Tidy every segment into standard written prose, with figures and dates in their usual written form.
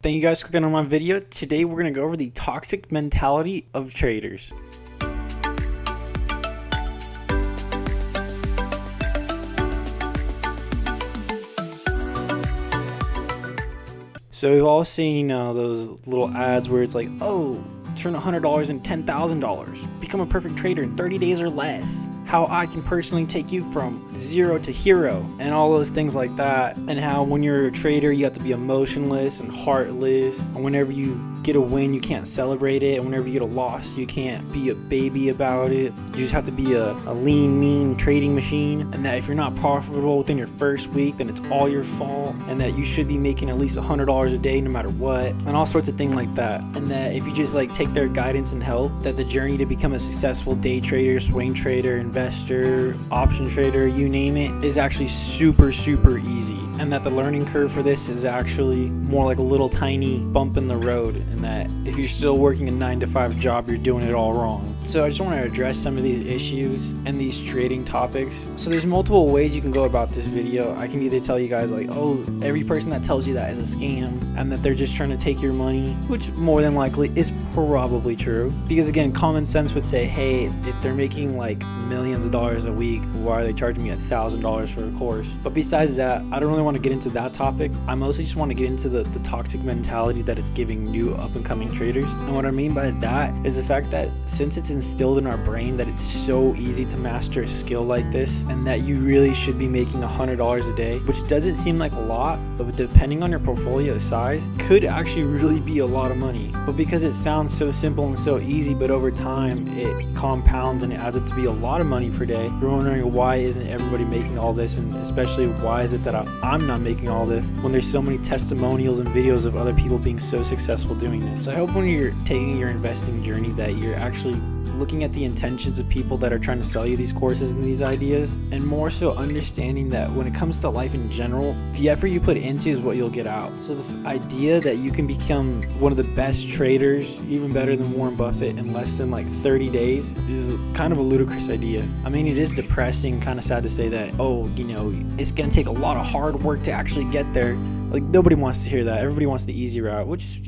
Thank you guys for clicking on my video. Today we're going to go over the toxic mentality of traders. So we've all seen, those little ads where it's like, oh, turn $100 into $10,000. Become a perfect trader in 30 days or less. How I can personally take you from zero to hero, and all those things like that. And how when you're a trader, you have to be emotionless and heartless. And whenever you get a win, you can't celebrate it. And whenever you get a loss, you can't be a baby about it. You just have to be a lean, mean trading machine. And that if you're not profitable within your first week, then it's all your fault. And that you should be making at least $100 a day no matter what. And all sorts of things like that. And that if you just take their guidance and help, that the journey to become a successful day trader, swing trader, investor, option trader, you name it, is actually super easy. And that the learning curve for this is actually more like a little tiny bump in the road, and that if you're still working a 9-to-5 job, you're doing it all wrong. So I just want to address some of these issues and these trading topics. So there's multiple ways you can go about this video. I can either tell you guys oh, every person that tells you that is a scam and that they're just trying to take your money, which more than likely is probably true. Because again, common sense would say, hey, if they're making millions of dollars a week, why are they charging me $1,000 for a course? But besides that, I don't really want to get into that topic. I mostly just want to get into the toxic mentality that it's giving new up and coming traders. And what I mean by that is the fact that since it's instilled in our brain that it's so easy to master a skill like this, and that you really should be making $100 a day, which doesn't seem like a lot, but depending on your portfolio size, could actually really be a lot of money. But because it sounds so simple and so easy, but over time it compounds and it adds up to be a lot of money per day, you're wondering why isn't everybody making all this, and especially why is it that I'm not making all this when there's so many testimonials and videos of other people being so successful doing this. So I hope when you're taking your investing journey that you're actually looking at the intentions of people that are trying to sell you these courses and these ideas, and more so understanding that when it comes to life in general, the effort you put into is what you'll get out. So the idea that you can become one of the best traders, even better than Warren Buffett, in less than 30 days is kind of a ludicrous idea. I mean, it is depressing, kind of sad to say that, oh, it's gonna take a lot of hard work to actually get there. Nobody wants to hear that. Everybody wants the easy route, which is,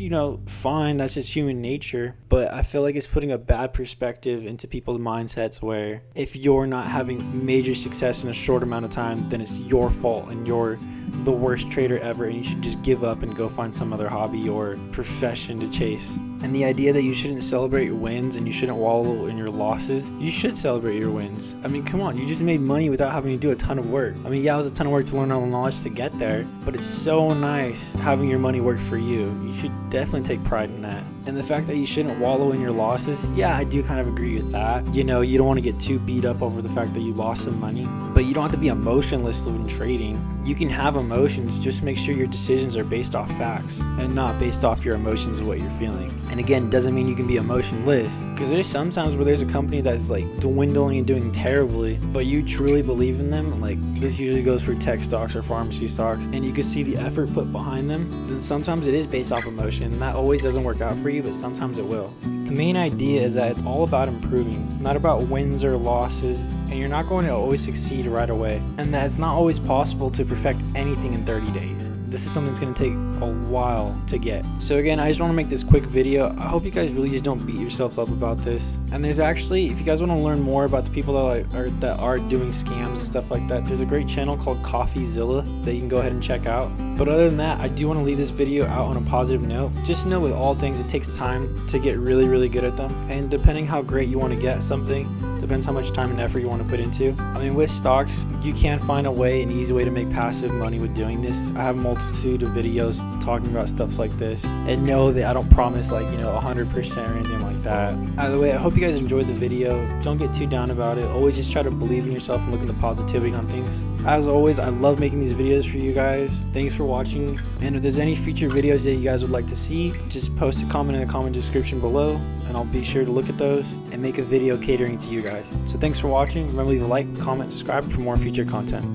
fine. That's just human nature. But I feel like it's putting a bad perspective into people's mindsets where if you're not having major success in a short amount of time, then it's your fault and you're the worst trader ever, and you should just give up and go find some other hobby or profession to chase. And the idea that you shouldn't celebrate your wins and you shouldn't wallow in your losses, you should celebrate your wins. I mean, come on, you just made money without having to do a ton of work. I mean, yeah, it was a ton of work to learn all the knowledge to get there, but it's so nice having your money work for you. You should definitely take pride in that. And the fact that you shouldn't wallow in your losses, yeah, I do kind of agree with that. You don't want to get too beat up over the fact that you lost some money, but you don't have to be emotionless when trading. You can have emotions, just make sure your decisions are based off facts and not based off your emotions of what you're feeling. And again, it doesn't mean you can be emotionless, because there's some times where there's a company that's dwindling and doing terribly, but you truly believe in them. This usually goes for tech stocks or pharmacy stocks, and you can see the effort put behind them. Then sometimes it is based off emotion, and that always doesn't work out for you, but sometimes it will. The main idea is that it's all about improving, not about wins or losses, and you're not going to always succeed right away, and that it's not always possible to perfect anything in 30 days. This is something that's going to take a while to get. So again, I just want to make this quick video. I hope you guys really just don't beat yourself up about this. And there's actually, if you guys want to learn more about the people that are doing scams and stuff like that, there's a great channel called CoffeeZilla that you can go ahead and check out. But other than that, I do want to leave this video out on a positive note. Just know with all things, it takes time to get really good at them. And depending how great you want to get something, depends how much time and effort you want to put into. I mean, with stocks, you can find an easy way to make passive money with doing this. I have a multitude of videos talking about stuff like this, and know that I don't promise 100% or anything like that. Either way, I hope you guys enjoyed the video. Don't get too down about it. Always just try to believe in yourself and look at the positivity on things. As always, I love making these videos for you guys. Thanks for watching, and if there's any future videos that you guys would like to see, just post a comment in the comment description below, and I'll be sure to look at those and make a video catering to you guys. So thanks for watching. Remember to leave a like, comment, subscribe for more future content.